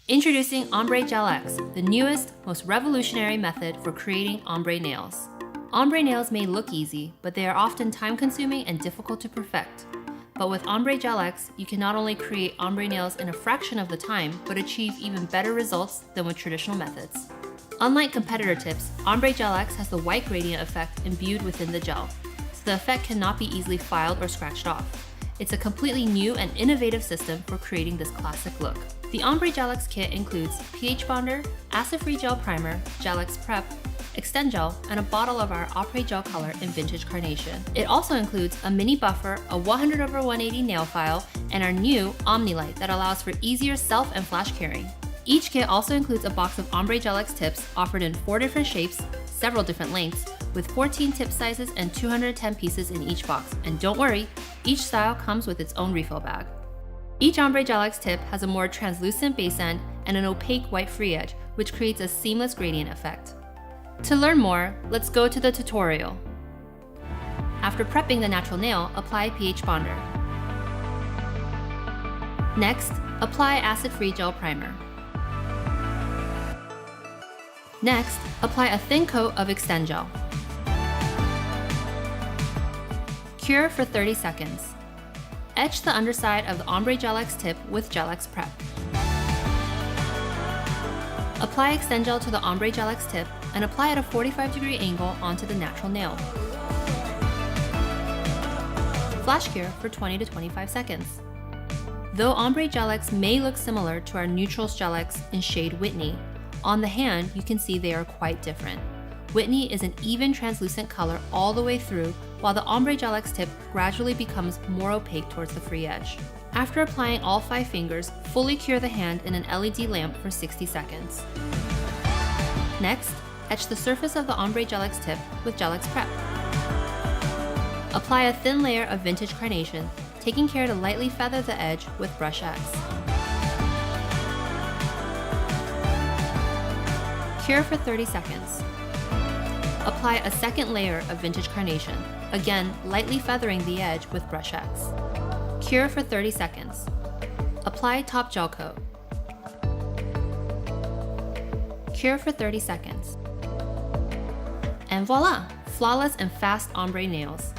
Introducing Ombré Gel-X, the newest, most revolutionary method for creating ombre nails. Ombre nails may look easy, but they are often time-consuming and difficult to perfect. But with Ombré Gel-X, you can not only create ombre nails in a fraction of the time, but achieve even better results than with traditional methods. Unlike competitor tips, Ombré Gel-X has the white gradient effect imbued within the gel, so the effect cannot be easily filed or scratched off. It's a completely new and innovative system for creating this classic look. The Ombré Gel-X kit includes pH bonder, acid-free gel primer, Gel-X prep, extend gel, and a bottle of our Apres gel color in vintage carnation. It also includes a mini buffer, a 100/180 nail file, and our new OmniLight that allows for easier self and flash carrying. Each kit also includes a box of Ombré Gel-X tips offered in 4 different shapes, several different lengths, with 14 tip sizes and 210 pieces in each box. And don't worry, each style comes with its own refill bag. Each Ombré Gel-X tip has a more translucent base end and an opaque white free edge, which creates a seamless gradient effect. To learn more, let's go to the tutorial. After prepping the natural nail, apply pH bonder. Next, apply acid-free gel primer. Next, apply a thin coat of extend gel. Cure for 30 seconds. Etch the underside of the Ombré Gel-X tip with Gel-X prep. Apply extend gel to the Ombré Gel-X tip and apply at a 45-degree angle onto the natural nail. Flash cure for 20 to 25 seconds. Though Ombré Gel-X may look similar to our Neutrals Gel-X in shade Whitney, on the hand you can see they are quite different. Whitney is an even translucent color all the way through, while the Ombré Gel-X tip gradually becomes more opaque towards the free edge. After applying all 5 fingers, fully cure the hand in an LED lamp for 60 seconds. Next, etch the surface of the Ombré Gel-X tip with Gel-X prep. Apply a thin layer of vintage carnation, taking care to lightly feather the edge with Brush X. Cure for 30 seconds. Apply a second layer of vintage carnation, again lightly feathering the edge with Brush X. Cure for 30 seconds. Apply top gel coat. Cure for 30 seconds. And voila! Flawless and fast ombre nails.